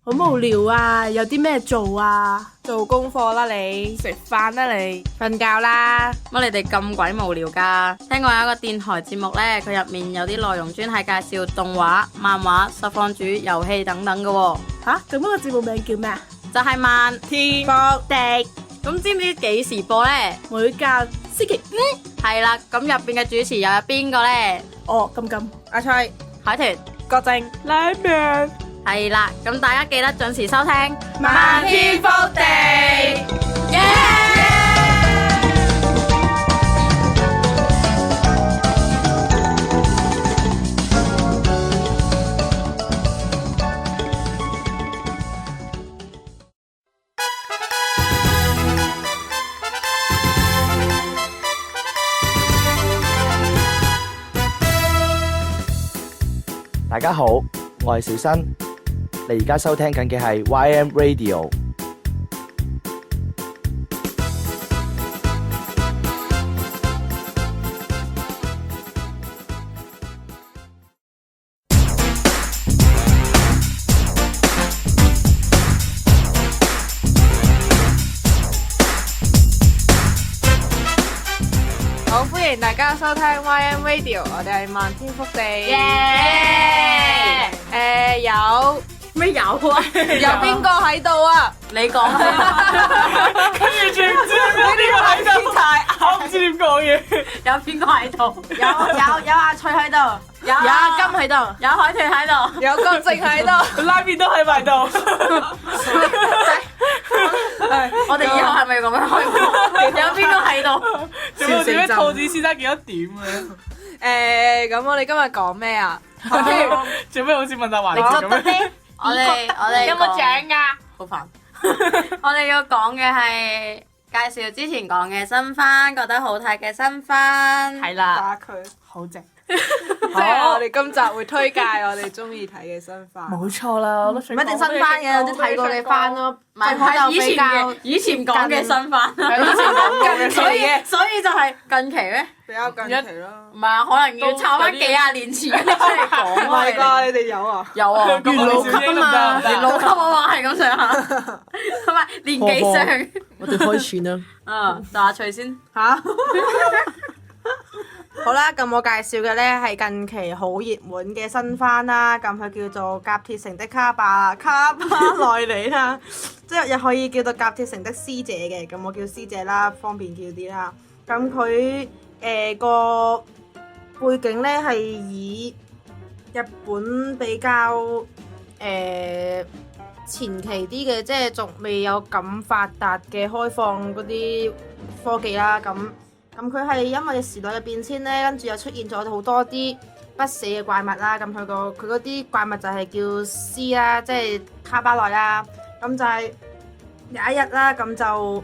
好無聊啊！有啲咩做啊？做功課啦你，食飯啦你，瞓覺啦。乜你哋咁鬼無聊㗎？聽講有一個電台節目呢，佢入面有啲內容專係介紹動畫、漫畫、實況主、遊戲等等嘅喎。吓？咁嗰個節目名叫咩啊？就係漫天福地，咁知唔知幾時播呢？每隔星期五。係啦，咁入邊嘅主持又有邊個呢？哦，咁阿翠、海豚。郭靖、拉麵。係啦，咁大家記得準時收聽。漫天福地。大家好，我係小新，你而家收聽緊嘅係 YM Radio。好，歡迎大家收聽 YM Radio，我哋係漫天福地。有咩有啊？有邊個喺度啊？你講先。完全唔知呢個喺度，我唔知點講嘢。有邊個喺度？有阿翠喺度，有阿金喺度，有海豚喺度。有郭靖喺度。拉麵都喺埋度。我哋以後係咪要咁樣開播？有邊個喺度？做咩點解兔子先生幾多點嘅？咁我哋今日講咩啊？做咩好似問答環你節咁樣？覺得咧？我哋有冇獎㗎？好煩。我哋要講嘅係介紹之前講嘅新番，覺得好睇嘅新番。係啦，打佢。好正。即係我哋今集會推介我哋中意睇嘅新番。冇錯啦，我都想唔一定新番嘅，有啲睇過嘅番咯。唔係以前講嘅新番，近期嘅，所以就係近期咩？比較近期咯。唔係啊，可能要抄翻幾廿年前嘅出嚟講唔係啩？你哋有啊？有啊，元老級啊嘛元老級啊嘛，係咁上下，唔係年紀上。我哋開始啦。就阿翠先嚇！好啦，咁我介紹嘅呢係近期好熱門嘅新番啦，咁佢叫做《甲鐵城的卡巴內里》啦，即係又可以叫做《甲鐵城的師姐》嘅，咁我叫師姐啦，方便叫啲啦。咁佢個背景呢係以日本比較前期啲嘅，即係仲未有咁發達嘅開放嗰啲科技啦，咁佢係因為時代嘅變遷咧，跟住又出現咗好多啲不死嘅怪物啦。咁佢嗰啲怪物就係叫屍啦，即係卡巴內啦。咁就係有一日啦，咁就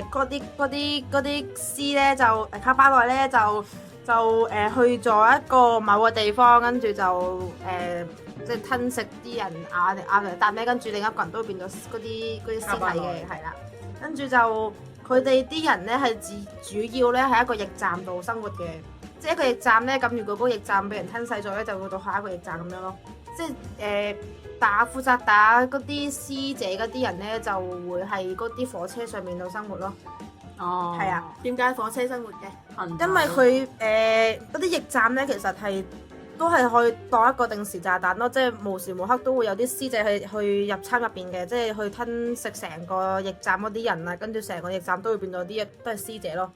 嗰啲屍咧就卡巴內咧就去咗一個某個地方，跟住就即係吞食啲人咬嚟啖咧，跟住另一個人都會變咗嗰啲屍體嘅，係啦，跟住就。佢哋啲人咧係主要咧喺一個驛站度生活嘅，即係一個驛站咧，咁如果嗰個驛站俾人吞噬咗咧，就會到下一個驛站咁樣咯。即係負責打嗰啲師姐嗰啲人咧，就會係嗰啲火車上面度生活咯。哦，係啊，點解火車生活嘅？因為佢嗰啲驛站咧，其實係都係可以當一個定時炸彈咯，即係無時無刻都會有啲師姐去入參入邊嘅，即係去吞食成個驛站嗰啲人啊，跟住成個驛站都會變到啲都係師姐咯。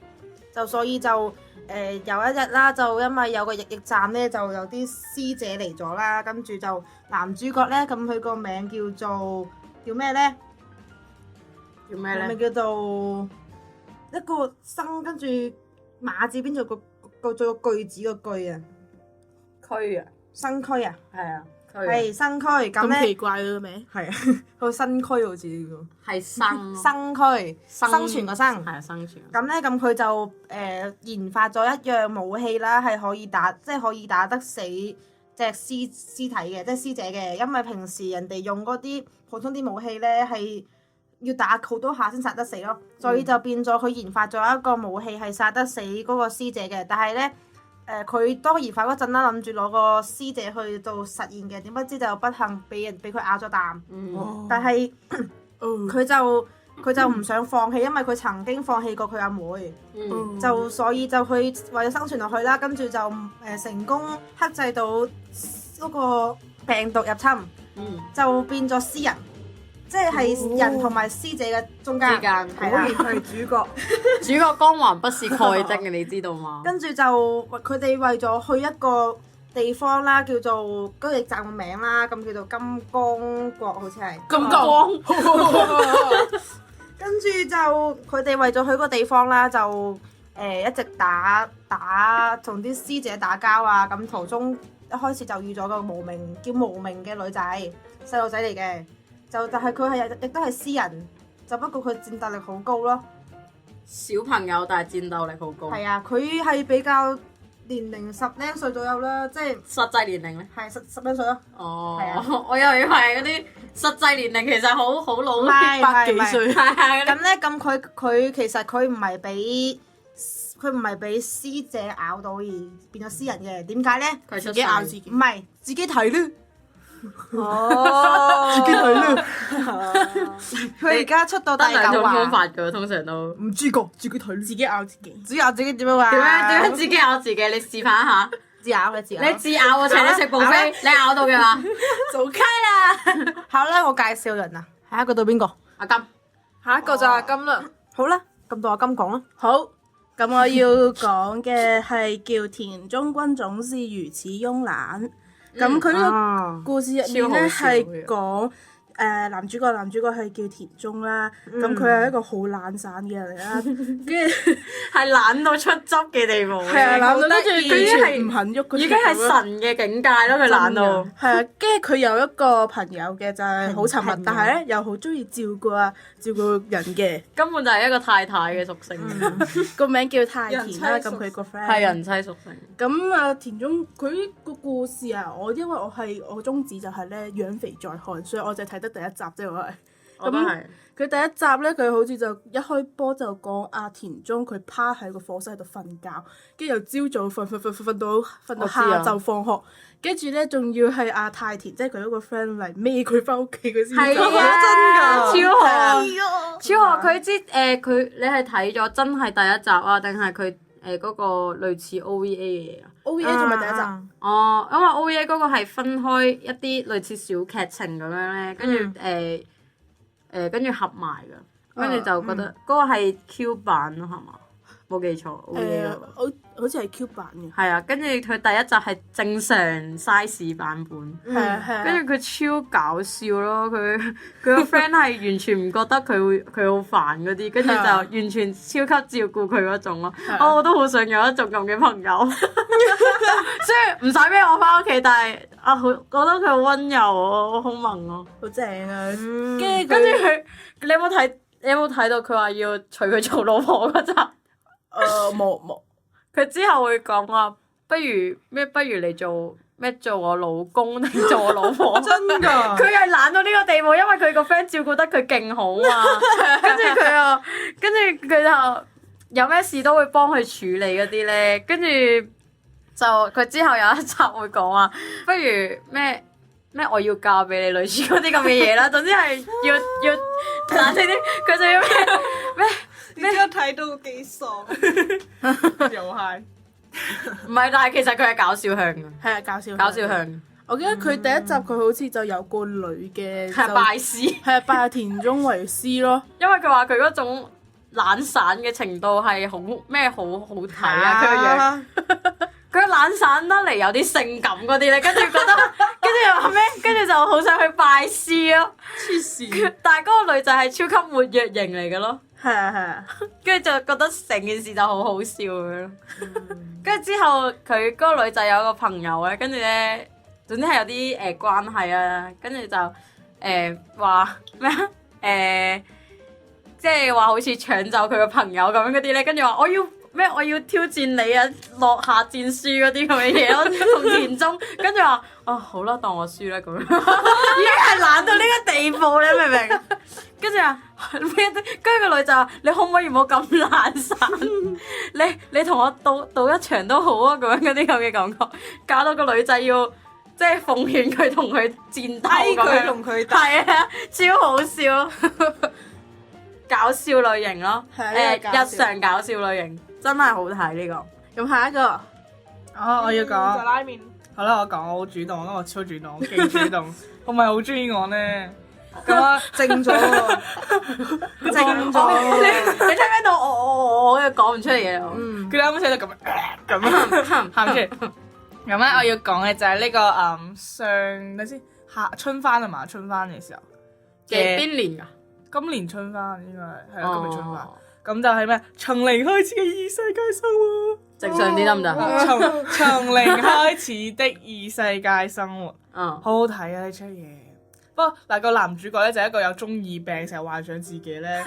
就所以就有一日啦，就因為有個驛站咧，就有啲師姐嚟咗啦，跟住就男主角咧，咁佢個名叫咩咧？叫咩咧？咪叫做一個生跟住馬字邊做個句子個句啊！區啊，新區啊，係啊，係新區咁咁奇咧，怪嘅名。係啊，個新區好似叫係生新區，生存個生。係啊，生存。咁咧，咁佢就研發咗一樣武器啦，係可以打得死隻屍體嘅，即係師姐嘅。因為平時人哋用嗰啲普通啲武器咧，係要打好多下先殺得死咯，所以就變咗佢研發咗一個武器係殺得死嗰個師姐嘅。但係咧佢當研發嗰陣啦，諗住攞個師姐去做實驗嘅，點不知就不幸俾佢咬咗啖。但係佢就唔想放棄，因為佢曾經放棄過佢阿妹，所以就去為咗生存落去啦。跟住就成功克制到嗰個病毒入侵，就變咗詩人。即係人同埋師姐嘅中間，係啦，佢係主角。主角光環不是蓋的嘅，你知道嗎？跟住就佢哋為咗去一個地方啦，叫做嗰個站嘅名啦，咁叫做金剛國，好似係金剛。跟住就佢哋為咗去嗰個地方啦，就一直打同啲師姐打交啊，咁途中一開始就遇咗個叫無名嘅女仔，細路仔嚟嘅。但係佢亦都係詩人，就不過佢戰鬥力好高咯。小朋友但係戰鬥力好高。係啊，佢係比較年齡10零歲左右啦，即係實際年齡咧？係十零歲咯。哦，係啊，我又以為嗰啲實際年齡其實好老，百幾歲。咁咧，咁佢其實佢唔係俾師姐咬到而變咗詩人嘅，點解咧？佢自己咬自己。唔係自己睇咧。哦，自己睇咧。佢而家出到第得兩種9話。方法㗎，通常都。唔知個，自己睇咧。自己咬自己。自己咬自己點樣啊？點樣自己咬自己？你示範一下。自咬嘅自咬。你自咬我請你食buffet，你咬到嘅嘛？走開啦！好啦，我介紹人啊，下一個到邊個？阿金。下一個就係阿金啦。好啦，咁到阿金講啦。好，咁我要講嘅係叫田中君總是如此慵懶。咁佢呢個故事入面咧係講男主角係叫田中啦。咁佢係一個好懶散嘅人嚟啦，跟住係懶到出汁嘅地步。係啊，懶到跟住佢已經係唔肯喐嗰啲。已經係神嘅境界咯，佢懶到。係啊，跟住佢有一個朋友嘅就係好沉默，但係咧又好中意照顧人嘅。根本就係一個太太嘅屬性。個名叫太田啦，咁佢個 friend 係人妻屬性。咁啊，田中佢個故事啊，因為我宗旨就係咧養肥再看，所以我就睇得第一集啫，我係。我都係。佢第一集咧，佢好似就一開波就講阿田中佢趴喺個課室喺度瞓覺，跟住由朝早瞓到下晝放學，跟住咧仲要係阿太田，即係佢嗰個 friend 嚟孭佢翻屋企嗰時，係啊，真㗎，超好，超好。佢你係睇咗真係第一集啊，定係佢嗰個類似 OVA 嘅嘢啊？OVA 仲係第一集。哦，因為 OVA 嗰個係分開一啲類似小劇情咁樣咧，跟住跟住合埋㗎，跟住就覺得嗰個係 Q 版咯，係嘛？冇記錯。好似係 Q 版嘅。係啊，跟住佢第一集係正常 size 版本。係啊。跟住佢超搞笑咯，佢個 friend 係完全唔覺得佢好煩嗰啲，跟住就完全超級照顧佢嗰種咯。我都好想有一種咁嘅朋友，雖然唔使孭我翻屋企，但係覺得佢好溫柔啊，好萌啊，好正啊！跟住佢，你有冇睇到佢話要娶佢做老婆嗰集？冇。佢之後會講話，不如你做我老公定做我老婆？真㗎！佢係懶到呢個地步，因為佢個 friend 照顧得佢勁好啊。跟住佢就有咩事都會幫佢處理嗰啲咧。跟住就佢之後有一集會講話，不如咩我要嫁俾你，類似嗰啲咁嘅嘢啦。總之係要嗱呢啲，佢就要咩？你而家睇到幾爽？又係。唔係，但係其實佢係搞笑向嘅。係啊，搞笑向。我記得佢第一集佢好似就有個女嘅，係拜師。係拜田中為師咯。因為佢話佢嗰種懶散嘅程度係好睇啊！佢個樣，佢懶散得嚟有啲性感嗰啲咧，跟住又話咩？跟住就好想去拜師咯。黐線！但係嗰個女仔係超級活躍型嚟嘅咯。係啊，跟住就覺得成件事就好好笑咁樣。跟住之後佢嗰個女仔有個朋友咧，跟住咧總之係有啲關係啊，跟住就話咩啊？即係話好似搶走佢個朋友咁樣嗰啲咧，跟住話我要挑戰你啊，落下戰書嗰啲咁嘅嘢咯，同田中，跟住話好啦，當我輸啦咁樣，已經係懶到呢個地步，你明唔明？跟住跟住個女就話：你可唔可以唔好咁懶散？你同我賭一場都好啊！咁樣嗰啲咁嘅感覺，搞到個女仔要即係奉勸佢同佢戰鬥咁樣，同佢係啊，超好笑，搞笑類型咯，日常搞笑類型真係好睇呢個。咁下一個，我要講。就拉麵。好啦，我講我好主動，因為我超主動，我勁主動，我咪好中意我咧。咁啊，正咗喎，正咗。你聽唔聽到我嘅講唔出嚟嘅？佢哋啱啱寫到咁喊出嚟。咁咧，我要講嘅就係呢個等先春番啊嘛，春番嘅時候嘅邊年㗎？今年春番應該係啊，今年春番。咁就係咩？從零開始嘅異世界生活。直上啲得唔得？從零開始的異世界生活。好好睇啊！呢出嘢。不過嗱，個男主角咧就係一個有中二病，成日幻想自己咧，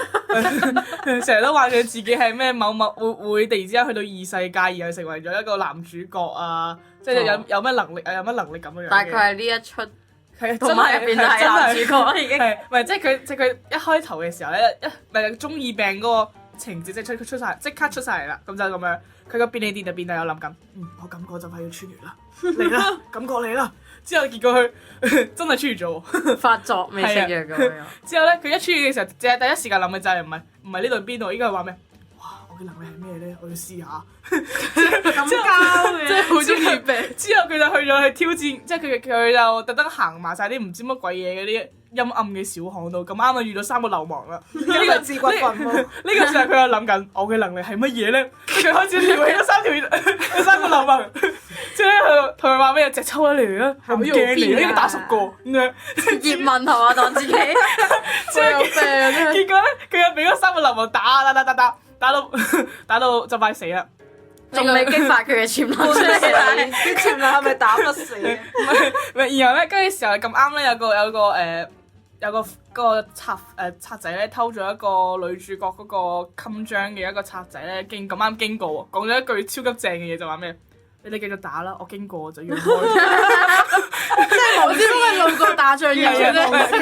成日都幻想自己係咩某會突然之間去到異世界，然後成為咗一個男主角啊！即係有咩能力啊？有乜能力咁樣樣嘅。大概係呢一出係動漫入邊就係男主角已經。係，唔係即係佢一開頭嘅時候咧，咪中二病嗰個情節即刻出晒嚟啦，咁就咁樣。佢個便利店就變到有諗緊，我感覺就快要穿越啦，嚟啦，感覺嚟啦。之後結果佢真係穿越咗，發作未食藥咁樣。之後咧，佢一穿越嘅時候，淨係第一時間諗嘅就係唔係呢度邊度，應該係話咩？哇！我嘅能力係咩咧？我要試下。咁交嘅，即係好中意病。之後佢就去咗去挑戰，即係佢就特登行埋晒啲唔知乜鬼嘢嗰啲陰暗嘅小巷度，咁啱啊遇到3個流氓啦。呢個自骨墳墓。呢個時候佢又諗緊，我嘅能力係乜嘢咧？佢開始撩起咗3個流氓。之後咧，佢同佢話咩？隻抽一嚟啦，我唔驚你，呢個打10個咁樣。葉問同我當自己，我有病。結果咧，佢又俾嗰3個流氓打到就快死啦。仲未激發佢嘅潛能出嚟啦！啲潛能係咪打不死啊？唔係，然後咧，跟住時候咁啱咧，有個賊仔咧偷咗一個女主角嗰個襟章嘅一個賊仔咧，咁啱經過喎，講咗一句超級正嘅嘢，就話咩？你哋繼續打啦，我經過就要開。即係無知都係路過打仗嘅啫。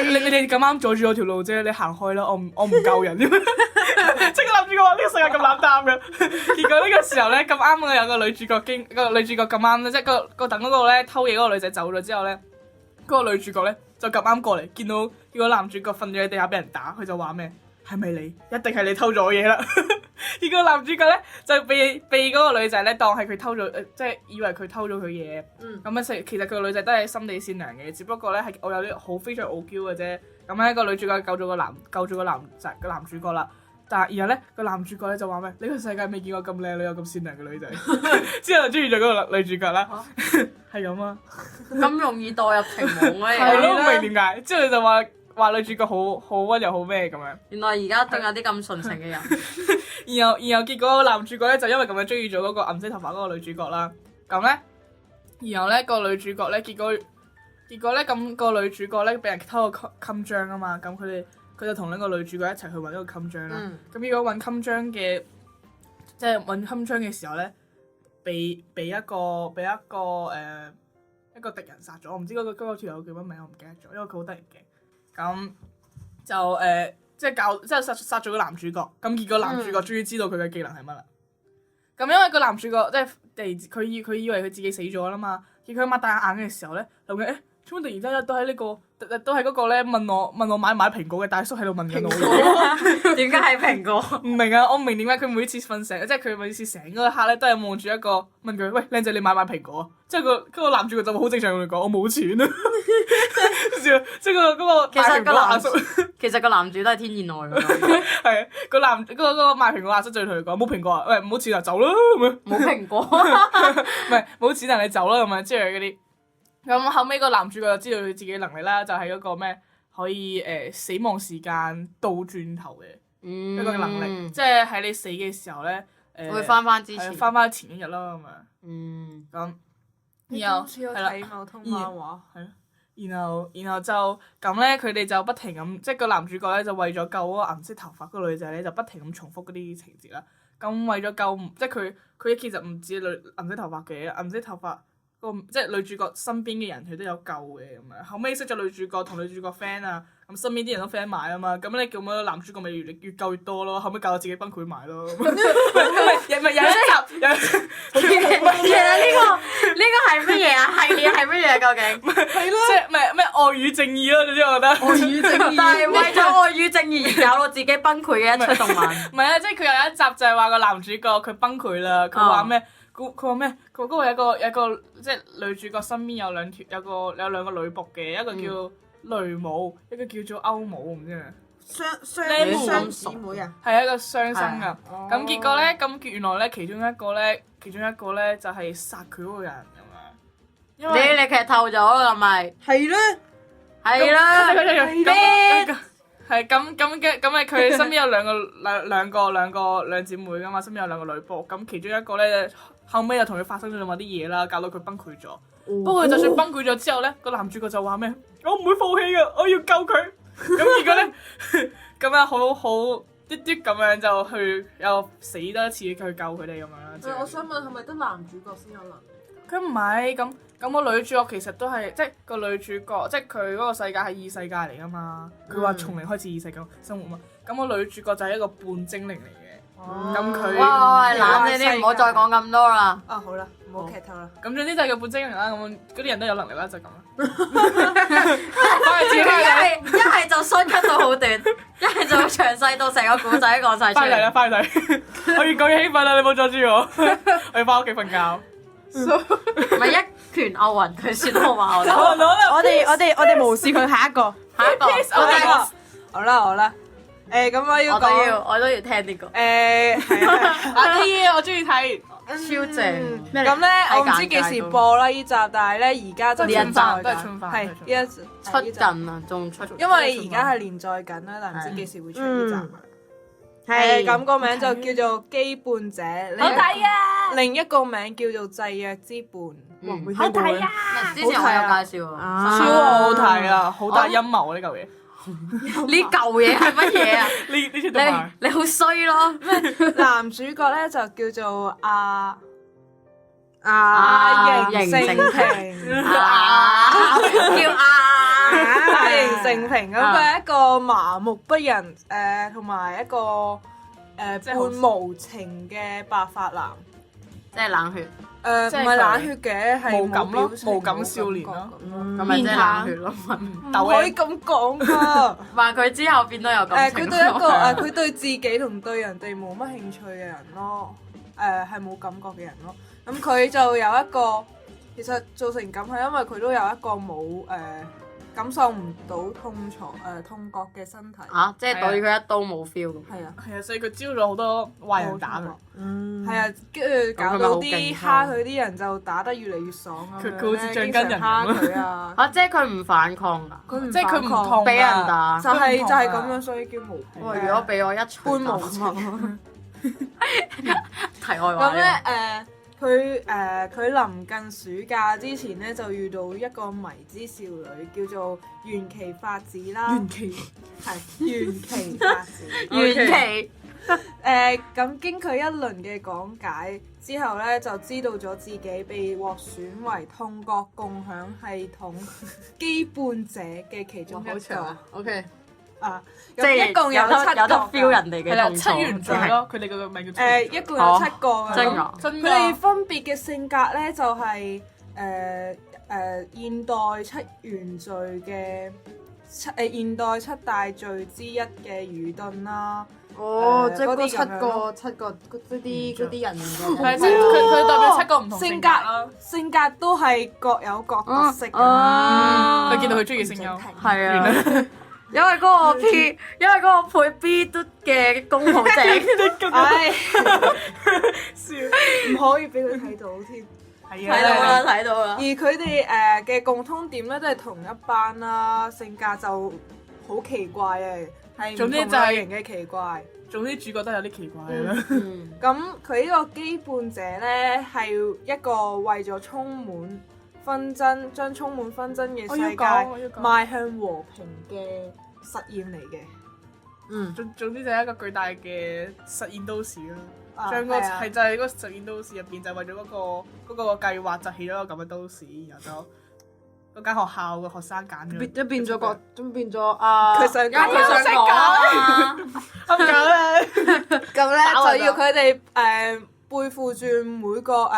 你哋咁啱阻住我條路啫，你行開啦，我唔救人。即刻諗住我呢個世界咁冷淡嘅。結果呢個時候咧，咁啱啊有個女主角咁啱咧，即係個等嗰個咧偷嘢嗰個女仔走咗之後咧，嗰個女主角咧就咁啱過嚟，見到男主角瞓咗喺地下俾人打，佢就話咩？係咪你？一定係你偷咗我嘢啦！而個男主角咧就被嗰個女仔咧當係佢偷咗，即係以為佢偷咗佢嘢。咁啊，其實佢個女仔都係心地善良嘅，只不過咧係我有啲好非常傲嬌嘅啫。咁咧個女主角救咗個男主角啦。然後咧個男主角咧就話咩？呢個世界未見過咁靚女又咁善良嘅女仔。之後就中意咗嗰個女主角啦。係咁啊！咁容易墮入情網咧？係咯，唔明點解？之後就話女主角好溫柔好咩咁樣。原來而家仲有啲咁純情嘅人。然後結果男主角咧就因為咁樣中意咗嗰個銀色頭髮嗰個女主角啦。咁咧，然後咧個女主角咧結果咧咁個女主角咧俾人偷個襟章啊嘛。咁佢就同呢個女主角一齊去揾呢個襟章啦。咁如果揾襟章嘅，即係揾襟章嘅時候咧，被一個敵人殺咗。我唔知嗰個條友叫乜名，我唔記得咗，因為佢好得人驚。咁就即係殺咗個男主角。咁結果男主角終於知道佢嘅技能係乜啦。咁因為個男主角即係佢以為佢自己死咗啦嘛。結果佢擘大眼嘅時候咧，諗緊點解突然之間都係嗰個咧問我買唔買蘋果嘅大叔喺度問緊我。點解係蘋果？唔明啊！我唔明點解佢每次瞓醒，即係佢每次醒嗰一刻咧，都係望住一個問佢：喂，靚仔，你買唔買蘋果啊？即係個男主角就會好正常咁嚟講：我冇錢啊！即係嗰個賣蘋果阿叔。其實個男主都係天然呆㗎。係嗰個賣蘋果阿叔就同佢講：冇蘋果啊！喂，冇錢啊，走啦咁樣。冇蘋果。唔係冇錢啊，你走啦咁樣之類嗰啲。咁後尾個男主角就知道佢自己能力啦，就係嗰個咩可以死亡時間倒轉頭嘅一個能力，即係喺你死嘅時候咧會翻之前，翻前一日啦咁樣。咁然後係啦，睇某通漫畫係咯，然後就咁咧，佢哋就不停咁，即係個男主角咧就為咗救嗰個銀色頭髮嗰個女仔咧，就不停咁重複嗰啲情節啦。咁為咗救，即係佢其實唔止銀色頭髮嘅，銀色頭髮即係女主角身邊嘅人佢都有救嘅咁樣。後尾識咗女主角同女主角 friend 啊，咁身邊啲人都 friend 埋啊嘛，咁你叫乜男主角咪越救越多咯，後尾救到自己崩潰埋咯。唔係有一集有。其實呢個係乜嘢啊？系列係乜嘢究竟？係咯，即係咩愛與正義咯？總之我覺得。愛與正義。但係為咗愛與正義而搞到自己崩潰嘅一出動漫。唔係啊，即係佢有一集就係話個男主角佢崩潰啦，佢話咩？佢話咩？佢嗰個有一個即係女主角身邊有兩個女僕嘅，一個叫雷姆，一個叫做歐姆，唔知咩。雙姊妹啊，係一個雙生噶。咁結果咧，原來咧其中一個咧就係殺佢嗰個人咁樣。因為你劇透咗啦，係咪？係咧，係啦。係咁咪佢身邊有兩姊妹噶嘛，身邊有兩個女僕，咁其中一個咧後尾又同佢發生咗某啲嘢啦，搞到佢崩潰咗。不過就算崩潰咗之後咧，個男主角就話咩？我唔會放棄噶，我要救佢。咁結果咧，咁啊好啲咁樣就去又死多一次去救佢哋咁樣啦。我想問係咪得男主角先有能力？佢唔係咁個女主角其實都係即係個女主角，即係佢嗰個世界係異世界嚟噶嘛。佢話從零開始異世界生活嘛。咁個女主角就係一個半精靈嚟嘅。咁佢哇，冷靜啲，唔好再講咁多啦。啊好啦，唔好劇透啦。咁總之就係個半精靈啦。咁嗰啲人都有能力啦，就咁啦。一係就衰 cut 到好短，一係就詳細到成個古仔講晒出嚟。翻嚟啦，翻嚟！我越講越興奮啦，你冇阻住我，我要翻屋企瞓覺。唔係一拳拗暈佢算好嘛？我哋無視佢下一個。好啦，我都要聽呢個。我中意睇。超正。咁咧，我唔知幾時播啦呢集，但係咧而家就呢一集都係春番，係呢一出緊啊，仲出。因為而家係連載緊啦，但唔知幾時會出呢集。係咁個名就叫做羈絆者，好睇啊！另一個名叫做制約之伴。好睇啊！之前我有介紹啊，超好睇啊！好大陰謀啊！呢嚿嘢，呢嚿嘢係乜嘢啊？呢條動漫你好衰咯！男主角咧就叫做阿形成成平，叫阿形成平咁，佢係一個麻木不仁同埋一個半無情嘅白髮男，即係冷血，唔係冷血嘅，係無感咯，無感感少年咯，咁咪即係冷血咯。唔可以咁講噶。話佢之後變得有感情。佢對一個佢對自己同對人哋冇乜興趣嘅人咯，係冇感覺嘅人咯。咁佢就有一個，其實造成咁係因為佢都有一個冇感受唔到痛覺嘅身體。即係對佢一刀冇 feel 咁。係啊，係啊，所以佢招咗好多壞人打佢。係啊，跟住搞到啲蝦佢啲人就打得越嚟越爽啊！佢好似橡筋人咁蝦佢啊！即係佢唔反抗㗎，即係佢唔痛俾人打。就係咁樣，所以叫無。如果俾我一半無情。題外話。咁咧佢臨近暑假之前咧，就遇到一個迷之少女，叫做元琪發子啦。元琪發子。元琪。咁經佢一輪嘅講解之後咧，就知道咗自己被獲選為痛覺共享系統羈絆者嘅其中一個。OK。即係一共有7個。有得 feel 人哋嘅痛楚。七原罪咯，佢哋個名叫。一共有7個嘅。真㗎。佢哋分別嘅性格咧，就係現代七原罪嘅現代7大罪之一嘅愚鈍啦。即係嗰七個嗰啲人係即係佢代表7個唔同性格啦。性格都係各有各特色嘅。佢見到佢中意聲優。係啊。因為嗰個配 B 嘟嘅公好正。笑，唔可以俾佢睇到添。睇到啦。而佢哋嘅共通點咧，都係同一班啦，性格就好奇怪嘅，係唔同類型嘅奇怪。總之主角都有啲奇怪啦。咁佢呢個羈絆者咧，係一個為咗充滿紛爭，將充滿紛爭嘅世界邁向和平嘅實驗嚟嘅。總之就係一個巨大嘅實驗都市啦。將個係就係嗰個實驗都市入邊，就為咗嗰個計劃就起咗個咁嘅都市，然後就嗰間學校嘅學生揀咗，變咗個，咁變咗啊！佢想講啊，咁搞咧，咁咧就要佢哋背負住每個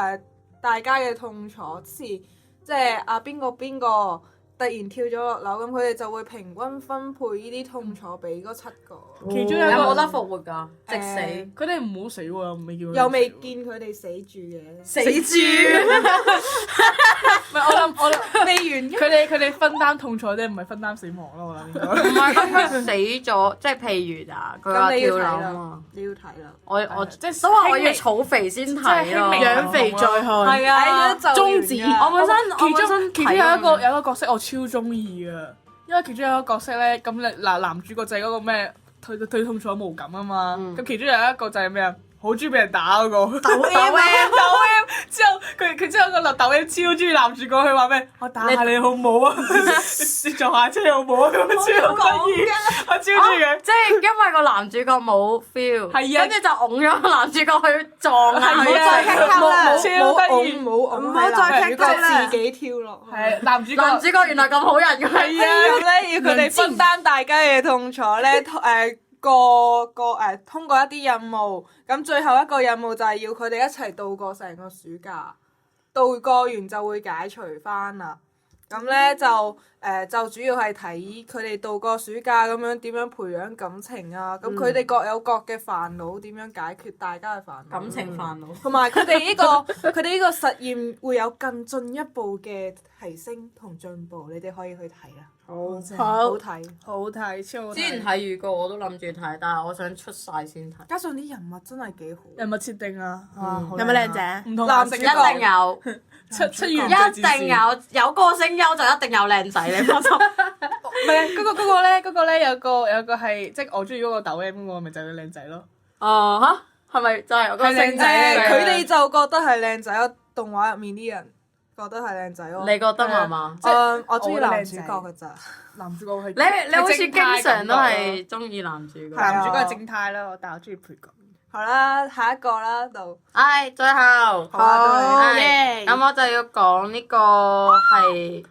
大家嘅痛楚，即係邊個突然跳咗落樓，咁佢哋就會平均分配呢啲痛楚俾嗰7個。其中有冇得復活㗎？直死，佢哋唔好死喎，又未見佢哋死住嘅。死豬。唔係我諗未完。佢哋分擔痛楚啫，唔係分擔死亡咯，我諗應該。唔係咁佢死咗，即係譬如啊，佢話跳樓啊嘛。你要睇啦。我即係都話我要儲肥先睇咯。養肥再看。係啊，宗旨。我本身其中有一個角色我超中意㗎，因為其中有一個角色咧，咁男主角就係嗰個咩退痛楚無感啊嘛，咁其中有一個就係咩啊？好中意俾人打嗰個抖 M 之後佢之後個抖 M 超中意男主角，佢話咩？我打下你好唔好啊？你坐下車好唔好啊？咁超得意，我超中意嘅。即係因為個男主角冇 feel，係啊，跟住就擁咗個男主角去撞啊！唔好再傾啦，超得意，唔好再傾啦，自己跳落。係男主角原來咁好人嘅，係啊，咁咧要佢哋分擔大家嘅痛楚咧，通過一啲任務，咁最後一個任務就係要佢哋一齊度過成個暑假，度過完就會解除翻啦。咁咧就主要係睇佢哋度過暑假咁樣點樣培養感情啊，咁佢哋各有各嘅煩惱，點樣解決大家嘅煩惱？感情煩惱。同埋佢哋呢個實驗會有更進一步嘅提升同進步，你哋可以去睇啦。好睇，好睇，超好睇。之前睇預告我都諗住睇，但係我想出晒先睇。加上啲人物真係幾好，人物設定啊，有冇靚仔？唔同男顏色一定有，七元一定有個聲優就一定有靚仔，你放心。唔係嗰個咧有個係即係我中意嗰個抖 M 嗰個，咪就係靚仔咯。哦嚇，係咪就係個聲仔？佢哋就覺得係靚仔咯，動畫入面啲人覺得係靚仔咯。你覺得嘛嘛？我中意男主角㗎咋。男主角係你好似經常都係中意男主角。男主角係正太咯，但係我中意配角。好啦，下一個啦，就最後好耶！咁我就要講呢個係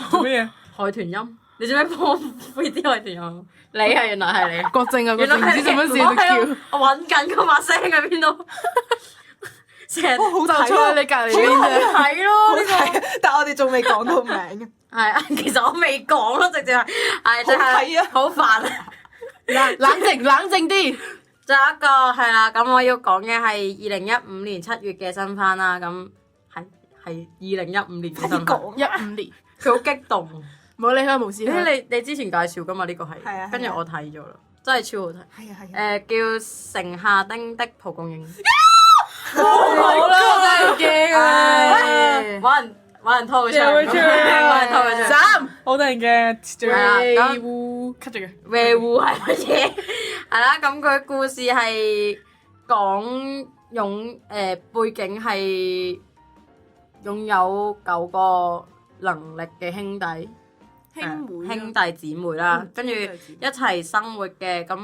做咩嘢？海豚音。你做咩幫我配啲海豚音？你係原來係你。郭靖啊，郭靖唔知做乜事我都叫。我揾緊嗰把聲喺邊度？成日好就坐喺你隔離好邊啫。睇咯呢個。但係我哋仲未講到名。係，其實我未講咯，直接係真係好煩啊！冷靜啲。仲有一個係啦，咁我要講嘅係2015年7月嘅新番啦，咁係2015年嘅新番。15年，佢好激動。冇理佢無視佢。你之前介紹噶嘛？呢個係，跟住我睇咗啦，真係超好睇。係啊。叫城下町的蒲公英。好啦，我真係驚啊！揾人拖佢出嚟，揾人拖佢出嚟。3，好突然嘅，咁cut 住嘅。維護係乜嘢？係啦，咁佢故事係講背景係擁有9個能力嘅兄弟兄弟姊妹啦，跟住一齊生活嘅。咁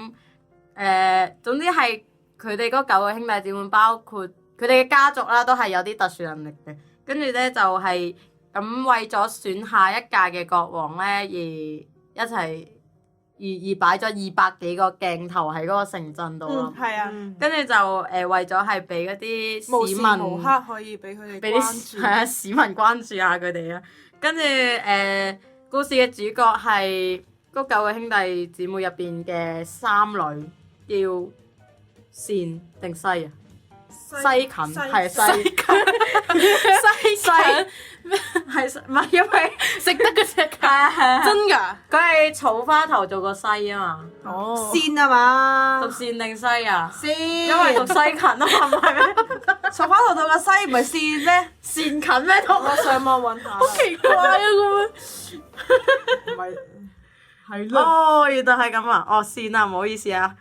總之係佢哋嗰9個兄弟姊妹，包括佢哋嘅家族啦，都係有啲特殊能力嘅。跟住咧就係咁為咗選下一屆嘅國王咧，而一齊而擺咗200幾個鏡頭喺嗰個城鎮度咯。係啊。跟住就為咗係俾嗰啲市無時無民，刻可以俾佢哋俾關注。啲係啊市民關注下佢哋啊。跟住故事嘅主角係嗰9個兄弟姊妹入邊嘅三女，叫善定西啊？西近係西近，西係唔係因為食得嗰隻係真㗎？佢係草花頭做個西啊嘛，哦，線啊嘛。讀善定西啊？線。因為讀西近啊嘛，唔係咩？草花頭到個西唔係線咩？善近咩讀？我上網揾下。奇怪啊咁唔係。係咯。哦，原來係咁啊！哦，善啊，唔好意思啊。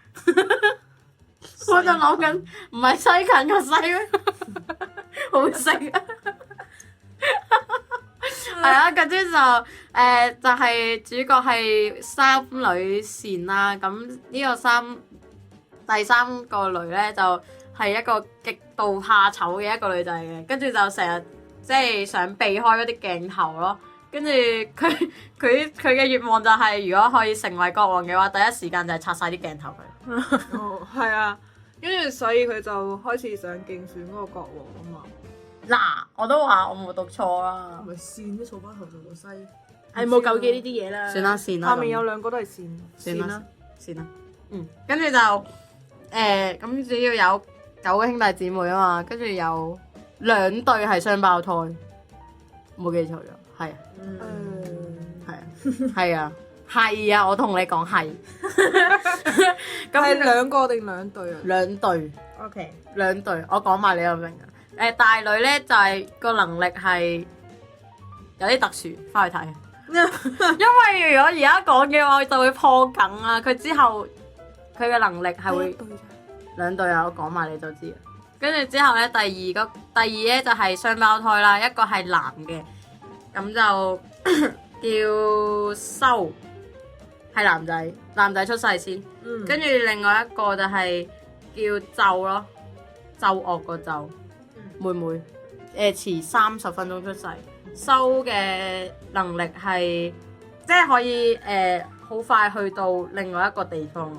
我就諗緊，唔係西近個西咩？好食啊！係啊，跟住就係主角係三女善啦。咁呢個第三個女咧就係一個極度怕醜嘅一個女仔嘅，跟住就成日即係想避開嗰啲鏡頭咯。跟住佢嘅願望就係如果可以成為國王嘅話，第一時間就係拆晒啲鏡頭佢。哦，係啊，跟住所以佢就開始想競選嗰個國王啊嘛。嗱，我都話我冇讀錯啦。咪線都掃翻頭做個西，係冇糾結呢啲嘢啦。算啦算啦，下面有兩個都係線，算啦線啦。算啦。跟住就咁主要有9個兄弟姊妹啊嘛，跟住有2對係雙胞胎，冇記錯咗，係啊。係啊，係啊，我同你講係。咁係兩個定兩對啊2對， ？OK， 2對，我講埋你就明啦。大女咧就係個能力係有啲特殊，翻去睇。因為如果而家講嘅話，就會破梗啊。佢之後佢嘅能力係會2對啊，我講埋你就知啦。跟住之後咧，第二咧就係雙胞胎啦，一個係男嘅，咁就叫修，係男仔出世先。跟住另外一個就係叫奏咯，奏樂個奏，妹妹，遲30分鐘出世。修嘅能力係即係可以好快去到另外一個地方。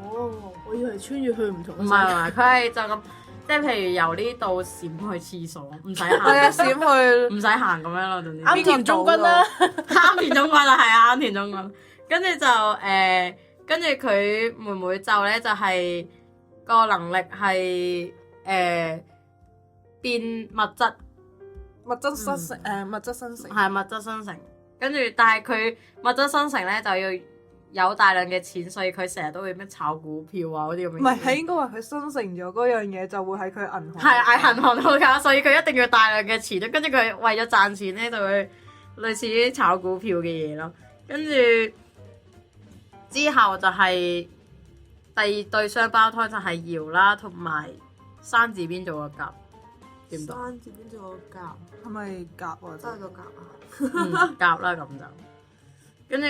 哦，我以為穿越去唔同嘅唔係，佢係就咁，即係譬如由呢度閃去廁所，唔使行，係啊，閃去唔使行咁樣咯，總之。啱田中君啦，啱田中君啦，係啊，啱田中君。跟住就跟住佢妹妹就咧就係個能力係變物質。物質生成，物質生成，係物質生成，跟住但係佢物質生成咧就要有大量嘅錢，所以佢成日都會咩炒股票啊嗰啲咁嘅。唔係，係應該話佢生成咗嗰樣嘢就會喺佢銀行。係喺銀行度㗎，所以佢一定要大量嘅錢，跟住佢為咗賺錢咧就會類似於炒股票嘅嘢咯。跟住之後就係第2對雙胞胎就係瑤啦，同埋山字邊做個甲。點讀？山字邊做個甲，係咪甲啊？真係個甲啊！甲啦咁就，跟住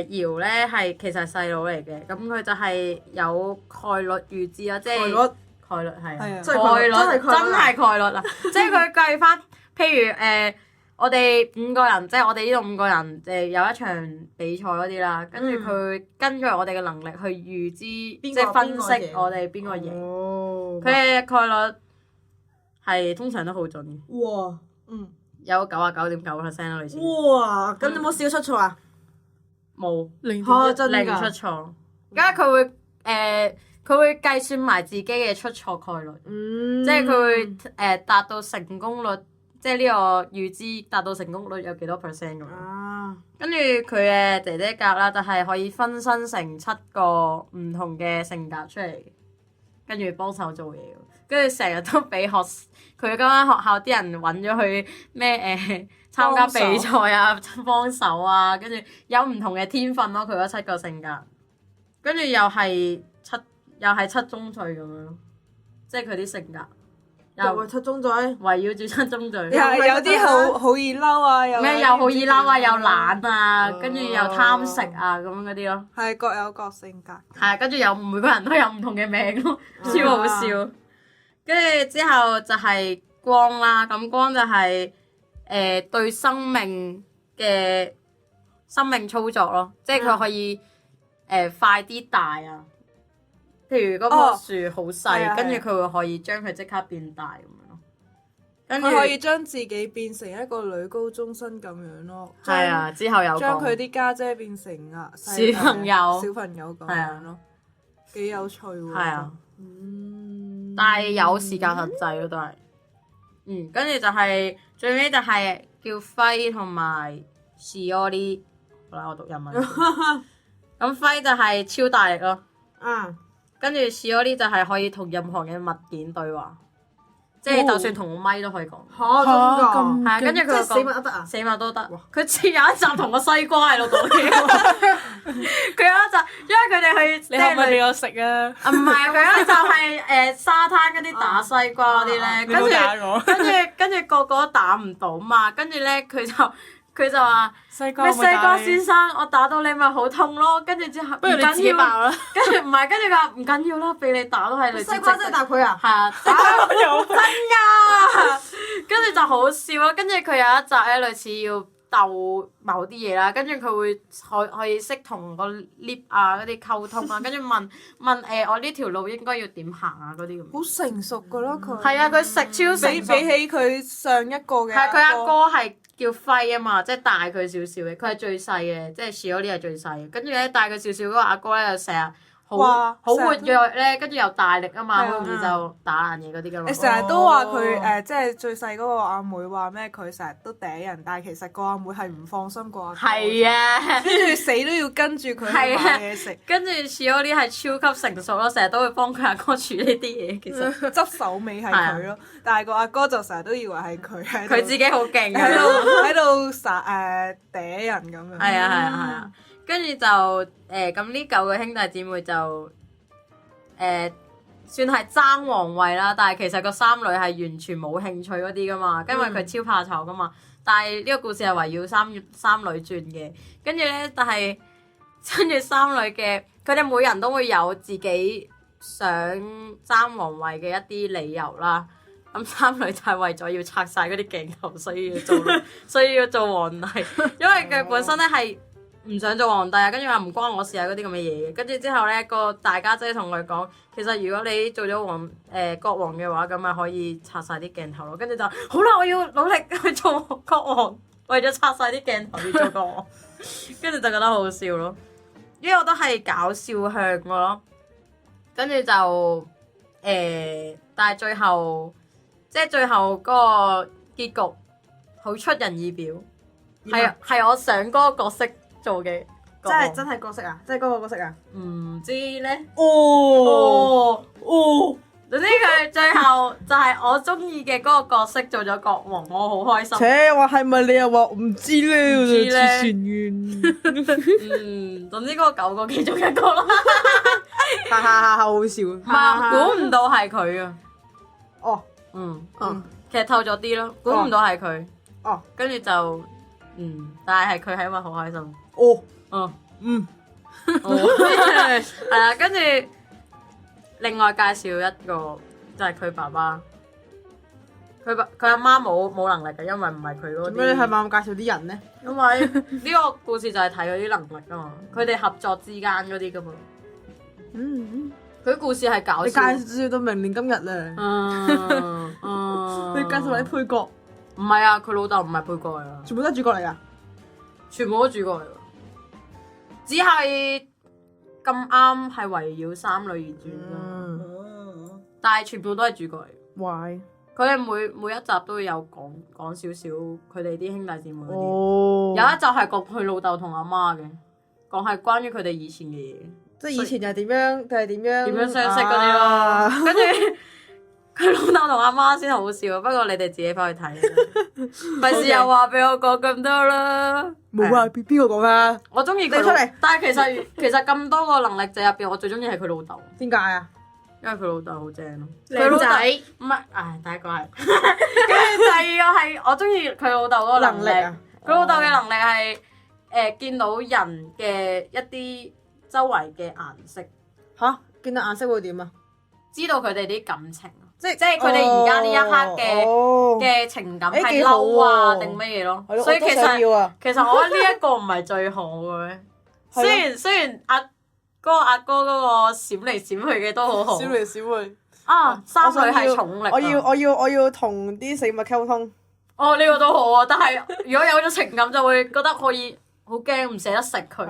瑤咧係其實係細佬嚟嘅，咁佢就係有概率預知啦，即係概率係係啊概率真係概率啦，即係佢計翻，譬如我哋5個人，即係我哋呢度5個人有一場比賽嗰啲啦，跟住佢會根據我哋嘅能力去預知，即係分析我哋邊個贏，佢嘅概率係通常都好準嘅。哇，有99.9% 啦，類似。哇，咁有冇試過出錯啊？冇嚇真零㗎出錯，而家佢會佢會計算埋自己嘅出錯概率，即係佢會達到成功率，即係呢個預知達到成功率有幾多 percent 咁樣。啊，跟住佢嘅姐姐甲啦，就係可以分身成7個唔同嘅性格出嚟，跟住幫手做嘢。跟住成日都俾佢嗰間學校啲人揾咗佢咩參加比賽啊，幫手啊，跟住有唔同嘅天分咯。佢嗰7個性格，跟住又係七宗罪咁樣，即係佢啲性格又係七宗罪，圍繞住7宗罪。有啲好易嬲啊，咩又好易嬲啊，又懶啊，跟住又貪食啊咁樣嗰啲咯。係各有各性格。係，跟住有每個人都有唔同嘅名咯，超好笑。跟住之後就係光啦，咁光就係對生命嘅生命操作咯，即係佢可以快啲大啊。譬如嗰棵樹好細，跟住佢會可以將佢即刻變大咁樣咯。跟住佢可以將自己變成一個女高中生咁樣咯。係啊，之後有將佢啲家姐變成小朋友咁樣咯，幾有趣喎。係啊，但係有時間限制咯，都係。跟住就係最尾就係叫輝同埋 Shiori。好啦，我讀日文。咁輝就係超大力咯。跟住 Shiori 就係可以同任何嘅物件對話，即係就算同個咪都可以講。嚇真㗎，係啊，跟住佢即係死物講都得啊！死物都得。佢似有一集同個西瓜喺度講嘢喎。佢有一集，因為佢哋去你可唔可以俾我食啊？唔係，佢有一集係沙灘嗰啲打西瓜嗰啲咧，你冇打我。跟住個個都打唔到嘛，跟住咧佢就佢就話西瓜咩西瓜先先生，我打到你咪好痛咯，跟住之後不如你自己爆啦。跟住唔係，跟住佢話唔緊要啦，俾你打都係類似西瓜真係答佢啊？係啊，有真㗎，跟住就好笑咯。跟住佢有一集咧，類似要鬥某啲嘢啦，跟住佢會可以識同個 lift 啊嗰啲溝通啊，跟住問我呢條路應該要點行啊嗰啲咁。好成熟噶咯佢。係啊，佢食超成熟。比起佢上一個嘅。係佢阿哥係叫輝啊嘛，即係大佢少少嘅，佢係最細嘅，即係 Shirley 係最細嘅。跟住咧大佢少少嗰個阿哥咧，就成日好活躍咧，跟住又大力啊嘛，好容易就打爛嘢嗰啲噶嘛。你成日都話佢即係最細嗰個阿妹話咩？佢成日都嗲人，但係其實個阿妹係唔放心個阿哥。係啊，跟住死都要跟住佢去買嘢食。跟住 Shirley 係超級成熟咯，成日都會幫佢阿哥處理啲嘢，其實執手尾係佢咯，但係個阿哥就成日都以為係佢喺度佢自己好勁喺度耍嗲人咁樣。係啊，跟住就咁呢9個兄弟姊妹就算係爭皇位啦，但係其實個三女係完全冇興趣嗰啲噶嘛，因為佢超怕醜噶嘛。但係呢個故事係圍繞三女轉嘅，跟住咧，但係跟住三女嘅佢哋每人都會有自己想爭皇位嘅一啲理由啦。咁三女就係為咗要拆晒嗰啲鏡頭，所以要做皇帝，因為佢本身咧係唔想做皇帝啊，跟住話唔關我事啊嗰啲咁嘅嘢嘅，跟住之後咧個大家姐同佢講，其實如果你做咗國王嘅話，咁咪可以拆晒啲鏡頭咯，跟住就好啦，我要努力去做國王，為咗拆晒啲鏡頭要做國王，跟住就覺得好笑咯，呢個都係搞笑向嘅咯，跟住就但係最後嗰個結局好出人意表，係我想嗰個角色做嘅，真係角色啊！即係嗰個角色啊！唔知咧。哦，總之佢最後就係我中意嘅嗰個角色做咗國王，我好開心。話係咪你又話唔知咧？唔知咧完。總之嗰個9個其中一個啦。好笑。唔係，估唔到係佢啊！哦，劇透咗啲咯，估唔到係佢。哦，跟住就但係佢係因為好開心。係啊，跟住另外介紹一個就係佢爸爸，佢阿媽冇能力嘅，因為唔係佢嗰啲。咩？你係咪咁介紹啲人咧？因為呢個故事就係睇佢啲能力啊嘛，佢哋合作之間嗰啲噶嘛。佢故事係搞笑。你介紹到明年今日咧。你介紹埋啲配角。唔係啊，佢老豆唔係配角嚟啊，全部都係主角嚟噶。全部都主角嚟㗎，只係咁啱係圍繞三女而轉啫。但係全部都係主角嚟。Why？佢哋每一集都會有講少少佢哋啲兄弟姊妹嗰啲。有一集係講佢老豆同阿媽嘅，講係關於佢哋以前嘅嘢。即係以前係點樣，佢係點樣相識嗰啲咯。跟住佢老豆同阿媽先好笑，不過你哋自己翻去睇，費事又話俾我講咁多啦。冇啊，邊個講啊？我中意佢出嚟。但係其實咁多個能力者入邊，我最中意係佢老豆。點解啊？因為佢老豆好正咯。靚仔唔係，第一個係，跟住第二個係我中意佢老豆嗰個能力。佢老豆嘅能力係見到人嘅一啲周圍嘅顏色。嚇！見到顏色會點啊？知道佢哋啲感情，即係佢哋而家呢一刻嘅情感係嬲啊定乜嘢咯？所以其實我覺得呢一個唔係最好嘅咩？雖然阿哥嗰個閃嚟閃去嘅都好好。閃嚟閃去。三女係寵力。我要同啲死物溝通。哦，呢個都好啊！但係如果有咗情感，就會覺得可以好驚，唔捨得食佢。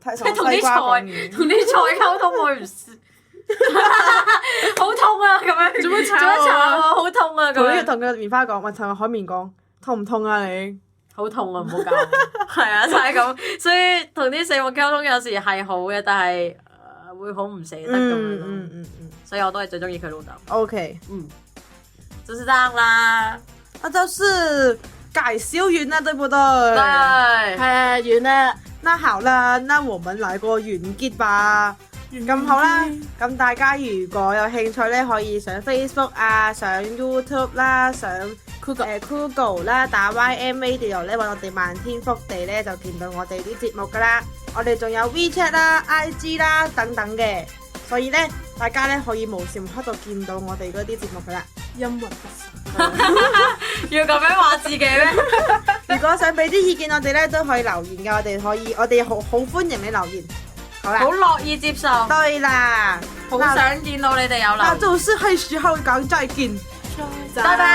即係同啲菜溝通，我唔好痛啊！咁樣做乜炒啊？好痛啊！咁樣同佢棉花講，同個海綿講，痛唔痛啊你？好痛啊！唔好搞。係啊，就係咁。所以同啲死物溝通有時係好嘅，但係會好唔捨得咁樣咯。所以我都係最中意佢老豆。OK，就是這樣啦。那就是改修完啦，對不對？對，完啦。那好啦，那我們來個完結吧。咁好啦，咁大家如果有興趣咧，可以上 Facebook 啊，上 YouTube 啦，上 Google 啦，打 YM Radio 咧，揾我哋漫天福地咧，就見到我哋啲節目噶啦。我哋仲有 WeChat 啦、IG 啦等等嘅，所以咧大家咧可以無時無刻度見到我哋嗰啲節目噶啦。陰魂不散。要咁樣話自己咩？如果想俾啲意見我哋咧，都可以留言嘅，我哋好歡迎你留言。好啦，好樂意接受，對啦，好想見到你哋有留言。那就是係時候講再見，拜拜。